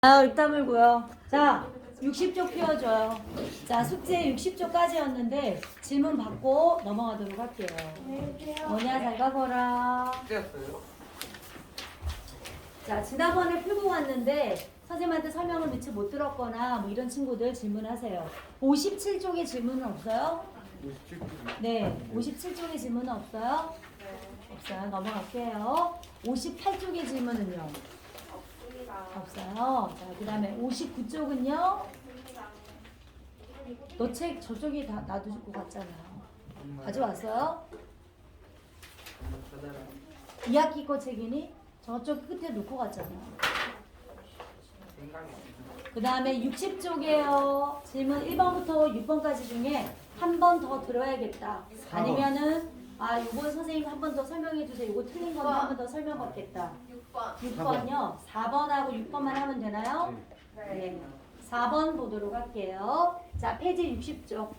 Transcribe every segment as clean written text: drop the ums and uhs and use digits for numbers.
입 다물고요. 자, 60쪽 피워줘요. 자, 숙제 60쪽까지였는데 질문 받고 넘어가도록 할게요. 뭐냐, 잘 가거라. 숙제였어요? 자, 지난번에 풀고 왔는데 선생님한테 설명을 미처 못 들었거나 뭐 이런 친구들 질문하세요. 57쪽에 질문은 없어요? 57쪽. 네, 57쪽에 질문은 없어요? 없어요. 넘어갈게요. 58쪽의 질문은요? 없어요. 자, 그 다음에 59쪽은요? 너 책 저쪽에 다 놔두고 갔잖아요. 가져왔어요? 2학기 거 책이니? 저쪽 끝에 놓고 갔잖아요. 그 다음에 60쪽이에요. 질문 1번부터 6번까지 중에 한 번 더 들어야겠다. 아니면은 이거 선생님 한 번 더 설명해 주세요. 이거 틀린 건데 한 번 더 설명받겠다. 6번요. 4번하고 6번만 하면 되나요? 네. 4번 보도록 할게요. 자, 페이지 60쪽.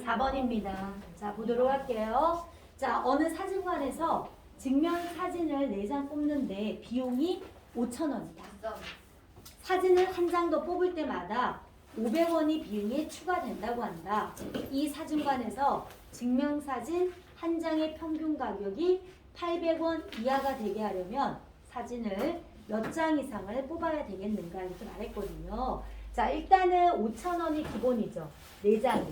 4번입니다. 자, 보도록 할게요. 자, 어느 사진관에서 증명 사진을 4장 뽑는데 비용이 5,000원이다. 사진을 한 장 더 뽑을 때마다 500원이 비용에 추가된다고 한다. 이 사진관에서 증명사진 한 장의 평균 가격이 800원 이하가 되게 하려면 사진을 몇 장 이상을 뽑아야 되겠는가 이렇게 말했거든요. 자, 일단은 5,000원이 기본이죠. 4장이.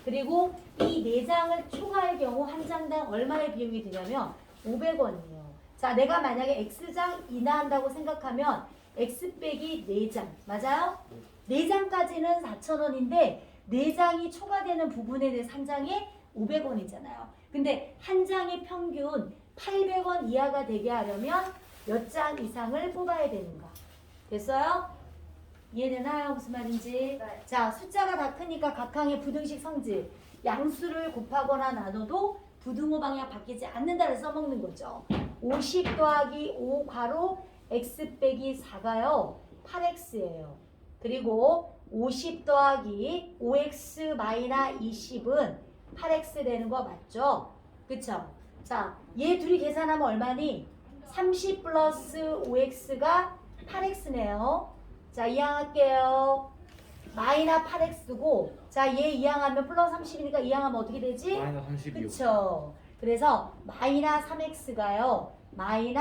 그리고 이 4장을 초과할 경우 한 장당 얼마의 비용이 드냐면 500원이에요. 자, 내가 만약에 X장 인하한다고 생각하면 X 빼기 4장. 맞아요? 4장까지는 4,000원인데 4장이 초과되는 부분에 대해서 한 장에 500원이잖아요. 근데 한 장의 평균 800원 이하가 되게 하려면 몇 장 이상을 뽑아야 되는가? 됐어요? 이해되나요? 무슨 말인지? 네. 자, 숫자가 다 크니까 각 항의 부등식 성질 양수를 곱하거나 나눠도 부등호 방향 바뀌지 않는다를 써먹는 거죠. 50 더하기 5 괄호 x 빼기 4가요 8x예요. 그리고 50 더하기 5x 마이너 20은 8x 되는 거 맞죠? 그쵸? 자, 얘 둘이 계산하면 얼마니? 30 플러스 5x가 8x네요. 자, 이항할게요. 마이너 8x고, 자, 얘 이항하면 플러스 30이니까 이항하면 어떻게 되지? 마이너 32요. 그쵸? 그래서 마이너 3x가요. 마이너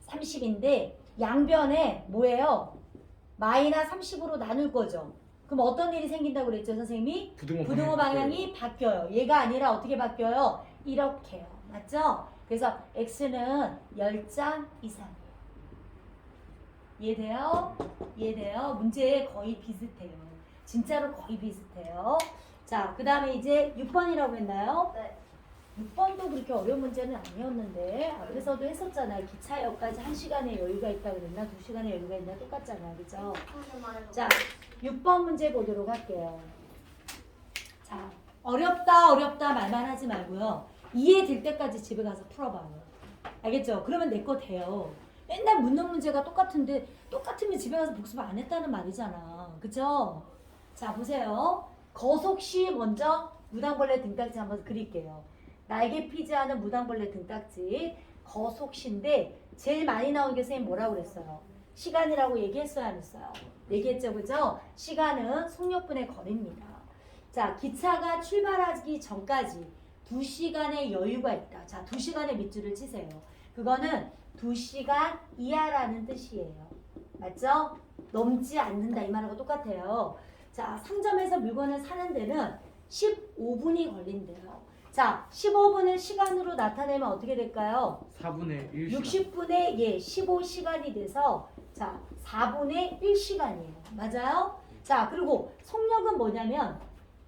30인데 양변에 뭐예요? 마이너 30으로 나눌 거죠. 그럼 어떤 일이 생긴다고 그랬죠, 선생님이? 부등호 방향이 바뀌어요. 얘가 아니라 어떻게 바뀌어요? 이렇게요. 맞죠? 그래서 x는 10장 이상이에요. 이해돼요? 이해돼요? 문제 거의 비슷해요. 진짜로 거의 비슷해요. 자, 그 다음에 이제 6번이라고 했나요? 네. 6번도 그렇게 어려운 문제는 아니었는데 그래서도 했었잖아요. 기차역까지 1시간의 여유가 있다고 그랬나? 2시간의 여유가 있나? 똑같잖아요. 그죠? 자, 6번 문제 보도록 할게요. 자, 어렵다 말만 하지 말고요. 이해될 때까지 집에 가서 풀어봐요. 알겠죠? 그러면 내 거 돼요. 맨날 묻는 문제가 똑같은데 똑같으면 집에 가서 복습 안 했다는 말이잖아. 그죠? 자, 보세요. 거속시 먼저 무당벌레 등딱지 한번 그릴게요. 날개 피지 않은 무당벌레 등딱지 거속시인데 제일 많이 나온 게 선생님 뭐라고 그랬어요? 시간이라고 얘기했어요, 안 했어요? 얘기했죠, 그죠? 시간은 속력분의 거리입니다. 자, 기차가 출발하기 전까지 2시간의 여유가 있다. 자, 2시간의 밑줄을 치세요. 그거는 2시간 이하라는 뜻이에요. 맞죠? 넘지 않는다 이 말하고 똑같아요. 자, 상점에서 물건을 사는 데는 15분이 걸린대요. 자, 15분을 시간으로 나타내면 어떻게 될까요? 4분의 1시간. 60분의 15시간이 돼서 자, 4분의 1시간이에요. 맞아요? 자, 그리고 속력은 뭐냐면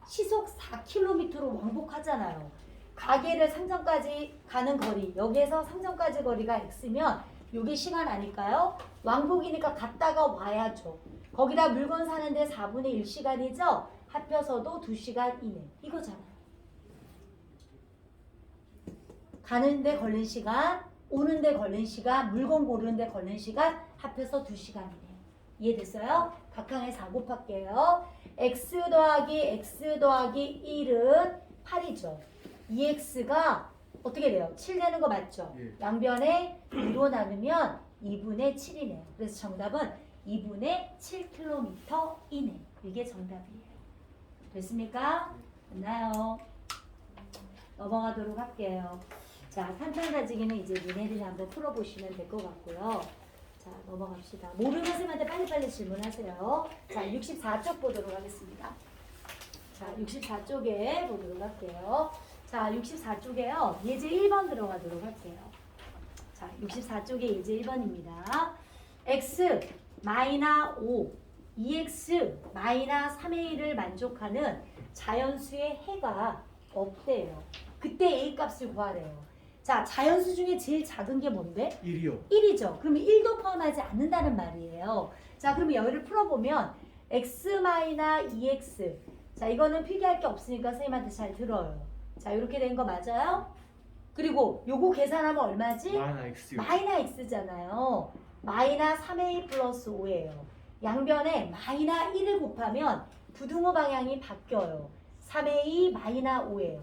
시속 4km로 왕복하잖아요. 가게를 상점까지 가는 거리, 여기에서 상점까지 거리가 x면 이게 시간 아닐까요? 왕복이니까 갔다가 와야죠. 거기다 물건 사는데 4분의 1시간이죠? 합쳐서도 2시간 이내. 이거잖아요. 가는데 걸린 시간, 오는데 걸린 시간, 물건 고르는데 걸린 시간 합해서 2시간이네요. 이해됐어요? 각항에 4 곱할게요. x 더하기 1은 8이죠. 2x가 어떻게 돼요? 7 되는 거 맞죠? 예. 양변에 2로 나누면 2분의 7이네요. 그래서 정답은 2분의 7km이네. 이게 정답이에요. 됐습니까? 됐나요? 넘어가도록 할게요. 자, 산탄가지기는 이제 니네들이 한번 풀어보시면 될 것 같고요. 자, 넘어갑시다. 모르는 선생님한테 빨리빨리 질문하세요. 자, 64쪽 보도록 하겠습니다. 자, 64쪽에 보도록 할게요. 자, 64쪽에요. 예제 1번 들어가도록 할게요. 자, 64쪽에 예제 1번입니다. x 마이너 5, 2x 마이너 3의 1을 만족하는 자연수의 해가 없대요. 그때 a 값을 구하래요. 자, 자연수 중에 제일 작은 게 뭔데? 1이요. 1이죠. 그러면 1도 포함하지 않는다는 말이에요. 자, 그러면 여기를 풀어보면 x-2x. 자, 이거는 필기할 게 없으니까 선생님한테 잘 들어요. 자, 이렇게 된 거 맞아요? 그리고 요거 계산하면 얼마지? 마이너 x요. 마이너 x잖아요. 마이너 3a 플러스 5예요. 양변에 마이너 1을 곱하면 부등호 방향이 바뀌어요. 3a 마이너 5예요.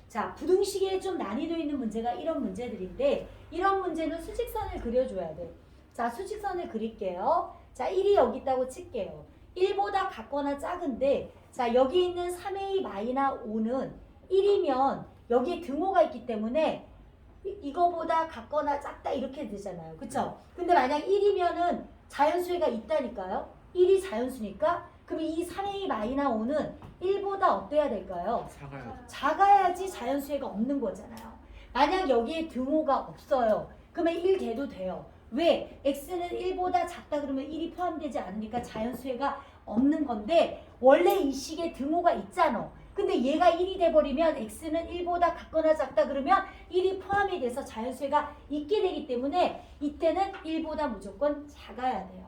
자, 부등식에 좀 난이도 있는 문제가 이런 문제들인데 이런 문제는 수직선을 그려줘야 돼. 자, 수직선을 그릴게요. 자, 1이 여기 있다고 칠게요. 1보다 같거나 작은데 자, 여기 있는 3a 마이너 5는 1이면 여기에 등호가 있기 때문에 이거보다 같거나 작다 이렇게 되잖아요. 그쵸? 근데 만약 1이면은 자연수가 있다니까요. 1이 자연수니까 그럼 이 3a 마이너 5는 1보다 어때야 될까요? 작아요. 작아야지 자연수가 없는 거잖아요. 만약 여기에 등호가 없어요. 그러면 1 돼도 돼요. 왜? x는 1보다 작다 그러면 1이 포함되지 않으니까 자연수가 없는 건데 원래 이 식에 등호가 있잖아. 근데 얘가 1이 돼버리면 x는 1보다 같거나 작다 그러면 1이 포함이 돼서 자연수가 있게 되기 때문에 이때는 1보다 무조건 작아야 돼요.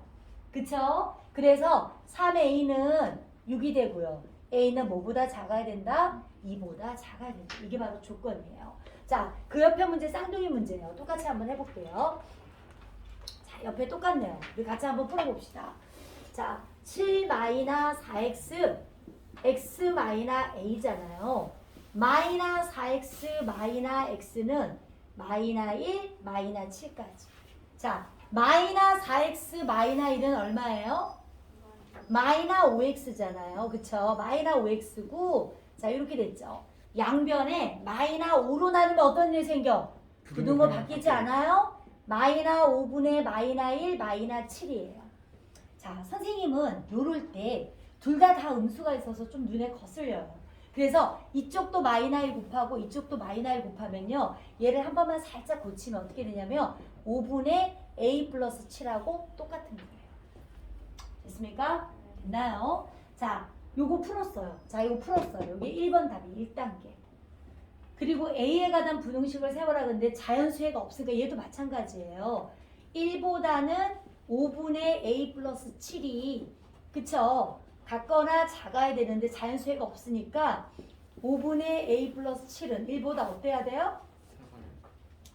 그쵸? 그래서 3a는 6이 되고요. a는 뭐보다 작아야 된다? 2보다 작아야 된다. 이게 바로 조건이에요. 자, 그 옆에 문제 쌍둥이 문제예요. 똑같이 한번 해볼게요. 자, 옆에 똑같네요. 우리 같이 한번 풀어봅시다. 자, 7-4x x 마이너 a잖아요. 마이너 4x 마이너 x는 마이너 1, 마이너 7까지. 자, 마이너 4x 마이너 1은 얼마예요? 마이너 5x잖아요. 그쵸? 마이너 5x고 자, 이렇게 됐죠. 양변에 마이너 5로 나누면 어떤 일이 생겨? 부등호 바뀌지 않아요? 마이너 5분의 마이너 1, 마이너 7이에요. 자, 선생님은 요럴 때 둘 다 음수가 있어서 좀 눈에 거슬려요. 그래서 이쪽도 마이너 1 곱하고 이쪽도 마이너 1 곱하면요. 얘를 한 번만 살짝 고치면 어떻게 되냐면 5분의 a 플러스 7하고 똑같은 거예요. 됐습니까? 됐나요? 자, 요거 풀었어요. 자, 이거 풀었어요. 여기 1번 답이 1단계. 그리고 a에 관한 분홍식을 세워라. 근데 자연수가 없으니까 얘도 마찬가지예요. 1보다는 5분의 a 플러스 7이 그쵸? 같거나 작아야 되는데 자연수가 없으니까 5분의 a 플러스 7은 1보다 어때야 돼요?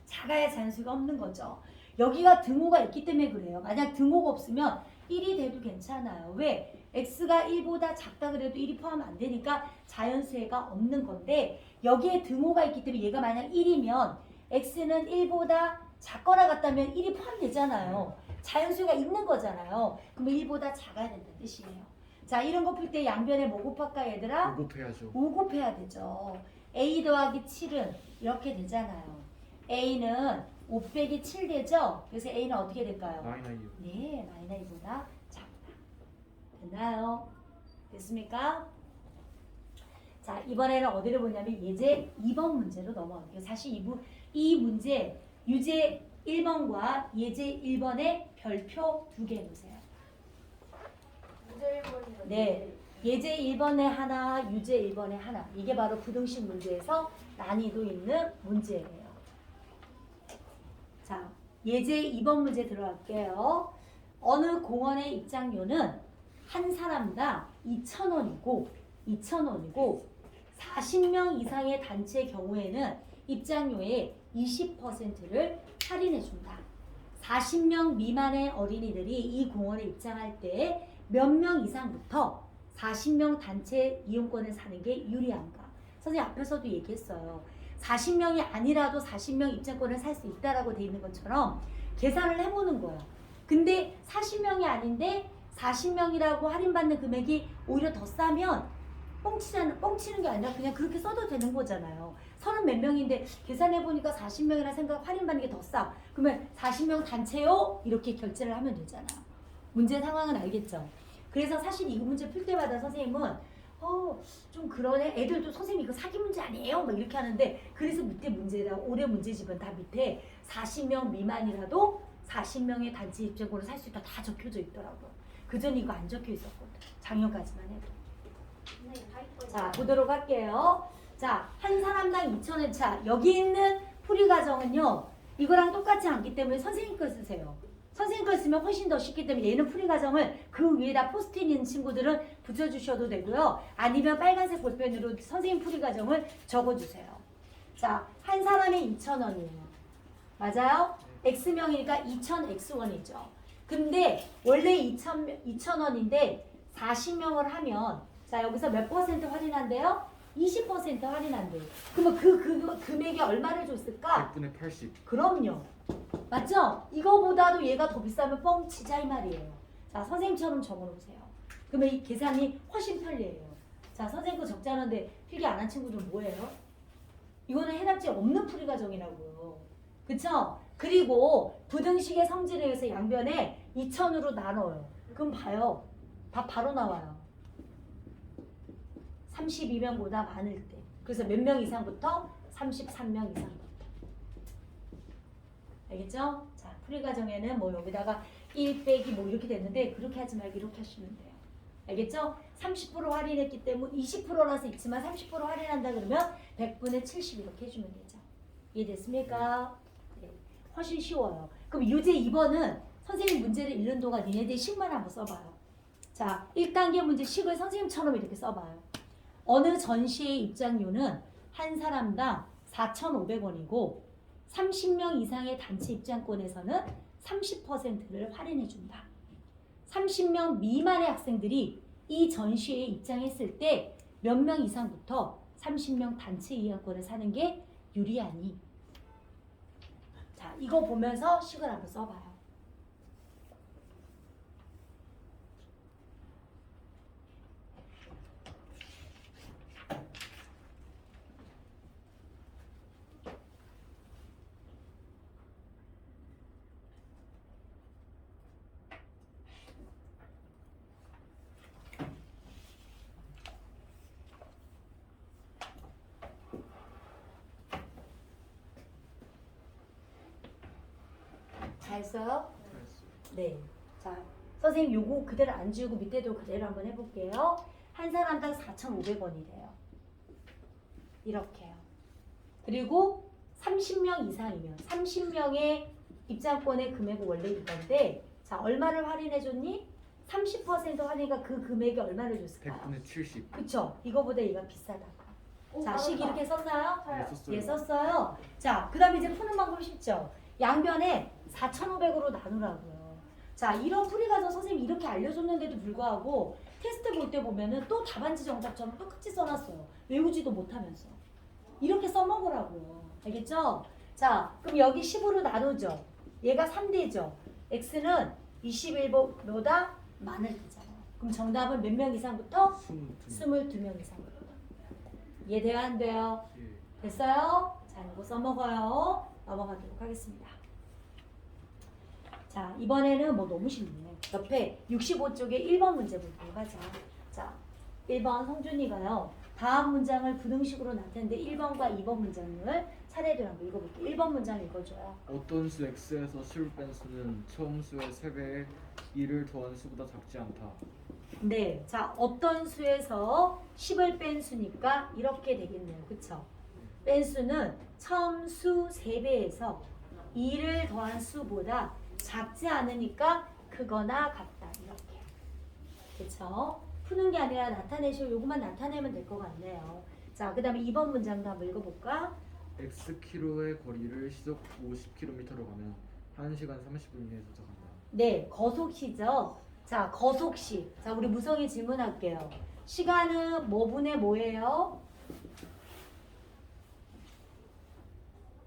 작아야 자연수가 없는 거죠. 여기가 등호가 있기 때문에 그래요. 만약 등호가 없으면 1이 돼도 괜찮아요. 왜? x가 1보다 작다 그래도 1이 포함 안 되니까 자연수가 없는 건데 여기에 등호가 있기 때문에 얘가 만약 1이면 x는 1보다 작거나 같다면 1이 포함되잖아요. 자연수가 있는 거잖아요. 그러면 1보다 작아야 된다는 뜻이에요. 자, 이런 거 풀 때 양변에 뭐 곱할까 얘들아? 5 곱해야죠. 5 곱해야 되죠. a 더하기 7은 이렇게 되잖아요. a는 5 빼기 7 되죠? 그래서 a는 어떻게 될까요? 마이너 2요. 네, 마이너 2보다 작다. 됐나요? 됐습니까? 자, 이번에는 어디를 보냐면 예제 2번 문제로 넘어갈게요. 사실 이 문제 유제 1번과 예제 1번의 별표 2개 놓으세요. 네, 예제 1번에 하나, 유제 1번에 하나. 이게 바로 부등식 문제에서 난이도 있는 문제예요. 자, 예제 2번 문제 들어갈게요. 어느 공원의 입장료는 한 사람당 2,000원이고 40명 이상의 단체의 경우에는 입장료의 20%를 할인해 준다. 40명 미만의 어린이들이 이 공원에 입장할 때 몇 명 이상부터 40명 단체 이용권을 사는 게 유리한가? 선생님 앞에서도 얘기했어요. 40명이 아니라도 40명 입장권을 살 수 있다라고 돼 있는 것처럼 계산을 해보는 거야. 근데 40명이 아닌데 40명이라고 할인받는 금액이 오히려 더 싸면 뻥치는 게 아니라 그냥 그렇게 써도 되는 거잖아요. 30 몇 명인데 계산해보니까 40명이라 생각 할인받는 게 더 싸. 그러면 40명 단체요? 이렇게 결제를 하면 되잖아요. 문제 상황은 알겠죠? 그래서 사실 이 문제 풀 때마다 선생님은 좀 그러네. 애들도 선생님 이거 사기 문제 아니에요? 막 이렇게 하는데 그래서 밑에 문제다. 올해 문제집은 다 밑에 40명 미만이라도 40명의 단체 입장권을 살 수 있다. 다 적혀져 있더라고요. 그전 이거 안 적혀 있었거든. 작년까지만 해도. 자, 보도록 할게요. 자, 한 사람당 2,000원 차. 여기 있는 풀이 과정은요. 이거랑 똑같지 않기 때문에 선생님 걸 쓰세요. 선생님 걸 쓰면 훨씬 더 쉽기 때문에 얘는 풀이 과정을 그 위에다 포스트잇 있는 친구들은 붙여주셔도 되고요. 아니면 빨간색 볼펜으로 선생님 풀이 과정을 적어주세요. 자, 한 사람에 2,000원이에요. 맞아요? X명이니까 2,000X1이죠. 근데 원래 2,000원인데 40명을 하면 자 여기서 몇 퍼센트 할인한대요? 20% 할인한대요. 그러면 그 금액이 얼마를 줬을까? 100분의 80. 그럼요. 맞죠? 이거보다도 얘가 더 비싸면 뻥치자 이 말이에요. 자 선생님처럼 적어놓으세요. 그러면 이 계산이 훨씬 편리해요. 자 선생님 거 적지 않은데 필기 안 한 친구들은 뭐예요? 이거는 해답지 없는 풀이 과정이라고요. 그쵸? 그리고 부등식의 성질에 의해서 양변에 2,000으로 나눠요. 그럼 봐요. 다 바로 나와요. 32명보다 많을 때. 그래서 몇 명 이상부터? 33명 이상부터. 알겠죠? 자, 풀이 과정에는 뭐 여기다가 1 빼기 뭐 이렇게 됐는데 그렇게 하지 말고 이렇게 하시면 돼요. 알겠죠? 30% 할인했기 때문에 20%라서 있지만 30% 할인한다 그러면 100분의 70 이렇게 해주면 되죠. 이해됐습니까? 네. 훨씬 쉬워요. 그럼 유제 2번은 선생님 문제를 읽는 동안 니네들이 식만 한번 써봐요. 자, 1단계 문제 식을 선생님처럼 이렇게 써봐요. 어느 전시의 입장료는 한 사람당 4,500원이고 30명 이상의 단체 입장권에서는 30%를 할인해준다. 30명 미만의 학생들이 이 전시회에 입장했을 때 몇 명 이상부터 30명 단체 이용권을 사는 게 유리하니. 자, 이거 보면서 식을 한번 써봐요. 잘 써요? 네. 자, 선생님 요거 그대로 안 지우고 밑에도 그대로 한번 해볼게요. 한 사람당 4,500원이래요. 이렇게요. 그리고 30명 이상이면 30명의 입장권의 금액은 원래 이건데 자, 얼마를 할인해줬니? 30% 할인이니까 그 금액이 얼마를 줬을까요? 100분의 70. 그쵸? 이거보다 얘가 비싸다. 자, 식 이렇게 썼나요? 네, 썼어요. 예, 썼어요. 자, 그 다음에 이제 푸는 방법 쉽죠? 양변에 4,500으로 나누라고요. 자, 이런 풀이 가서 선생님이 이렇게 알려줬는데도 불구하고 테스트 볼 때 보면은 또 답안지 정답처럼 똑같이 써놨어요. 외우지도 못하면서. 이렇게 써먹으라고요. 알겠죠? 자, 그럼 여기 10으로 나누죠. 얘가 3대죠. x는 21보다 많을 때잖아요. 그럼 정답은 몇 명 이상부터? 22명 이상부터. 이해돼요? 안 돼요? 예. 됐어요? 자, 이거 써먹어요. 넘어가도록 하겠습니다. 자, 이번에는 뭐 너무 쉽네. 옆에 65쪽에 1번 문제 보도록 하자. 자, 1번 성준이가요. 다음 문장을 부등식으로 나타내는데 1번과 2번 문장을 차례대로 한번 읽어볼게요. 1번 문장 읽어줘요. 어떤 수 x에서 10을 뺀 수는 처음 수의 3배에 2를 더한 수보다 작지 않다. 네, 자, 어떤 수에서 10을 뺀 수니까 이렇게 되겠네요. 그쵸? 뺀 수는 처음 수 3배에서 2를 더한 수보다 작지 않으니까 크거나 같다. 이렇게. 그쵸? 푸는 게 아니라 나타내시고 요것만 나타내면 될 것 같네요. 자, 그 다음에 2번 문장도 한번 읽어볼까? xkm의 거리를 시속 50km로 가면 1시간 30분 이내에 도착한다. 네, 거속시죠. 자, 거속시. 자, 우리 무성이 질문할게요. 시간은 뭐 분의 뭐예요?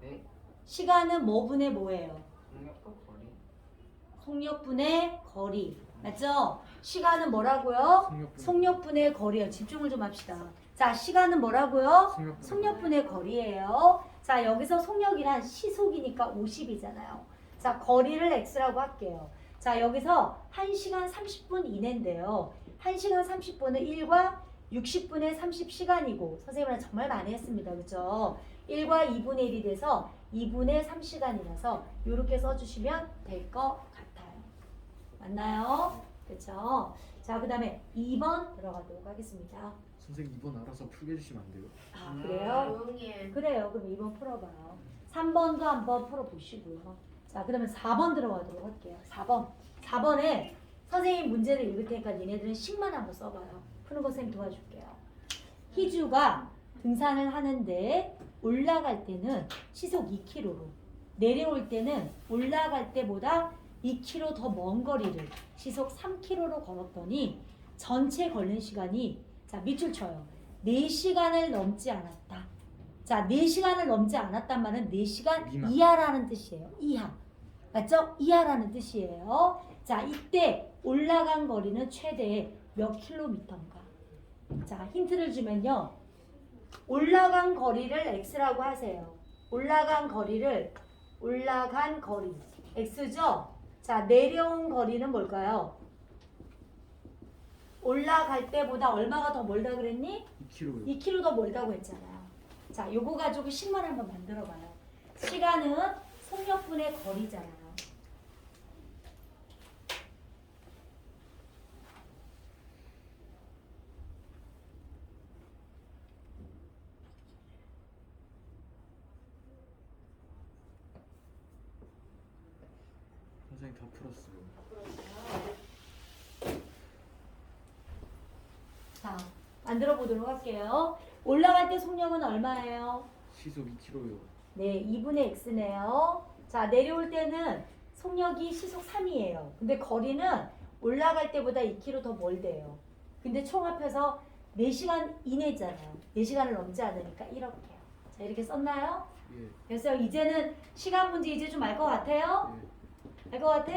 네, 시간은 뭐 분의 뭐예요? 공력과 거리. 속력분의 거리. 맞죠? 시간은 뭐라고요? 속력분의 거리예요. 집중을 좀 합시다. 자, 시간은 뭐라고요? 속력분의 거리예요. 자, 여기서 속력이란 시속이니까 50이잖아요. 자, 거리를 x라고 할게요. 자, 여기서 1시간 30분 이내인데요. 1시간 30분은 1과 60분의 30시간이고 선생님이랑 정말 많이 했습니다. 그죠? 1과 2분의 1이 돼서 2분의 3시간이라서 이렇게 써주시면 될 것 같아요. 맞나요? 그렇죠? 자, 그 다음에 2번 들어가도록 하겠습니다. 선생님 2번 알아서 풀게 해주시면 안 돼요? 아, 그래요? 조용히 해. 그래요. 그럼 2번 풀어봐요. 3번도 한번 풀어보시고요. 자, 그러면 4번 들어가도록 할게요. 4번. 4번에 선생님 문제를 읽을 테니까 니네들은 식만 한번 써봐요. 푸는 거 선생님 도와줄게요. 희주가 등산을 하는데 올라갈 때는 시속 2km로 내려올 때는 올라갈 때보다 2km 더 먼 거리를 시속 3km로 걸었더니 전체 걸린 시간이 자 밑줄 쳐요. 4시간을 넘지 않았다. 자 4시간을 넘지 않았단 말은 4시간 미만. 이하라는 뜻이에요. 이하. 맞죠? 이하라는 뜻이에요. 자 이때 올라간 거리는 최대 몇 킬로미터인가? 자 힌트를 주면요. 올라간 거리를 x라고 하세요. 올라간 거리 x죠? 자 내려온 거리는 뭘까요? 올라갈 때보다 얼마가 더 멀다 그랬니? 2kg요. 2km 더 멀다고 했잖아요. 자 요거 가지고 식만 한번 만들어 봐요. 시간은 속력분의 거리잖아요. 선생님 다 풀었어요. 자 만들어 보도록 할게요. 올라갈 때 속력은 얼마예요? 시속 2kg요. 네, 2분의 x네요. 자, 내려올 때는 속력이 시속 3이에요. 근데 거리는 올라갈 때보다 2km 더 멀대요. 근데 총 합해서 4시간 이내잖아요. 4시간을 넘지 않으니까 이렇게요. 자, 이렇게 썼나요? 예. 그래서 이제는 시간 문제 이제 좀 알 것 같아요? 예. 알 것 같아?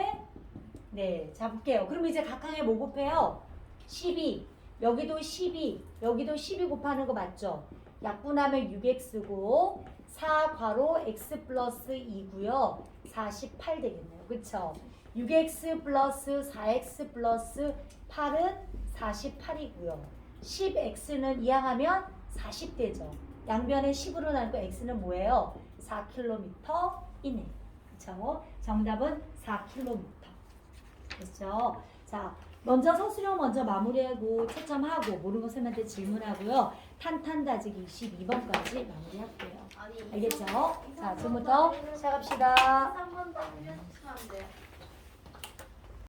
네, 자 볼게요. 그럼 이제 각항에 뭐 곱해요? 12. 여기도 12. 여기도 12 곱하는 거 맞죠? 약분하면 6x고 4 괄호 x 플러스 2고요. 48 되겠네요. 그쵸? 6x 플러스 4x 플러스 8은 48이고요. 10x는 이항하면 40되죠. 양변에 10으로 나누고 x는 뭐예요? 4km 이내. 그쵸? 정답은 4km. 됐죠? 자, 먼저 서술형 먼저 마무리하고 채점하고 모르는 거 쌤한테 질문하고요. 탄탄다지기 22번까지 마무리할게요. 아니 알겠죠? 자, 지금부터 시작합시다. 3번 더 하면 안 돼요.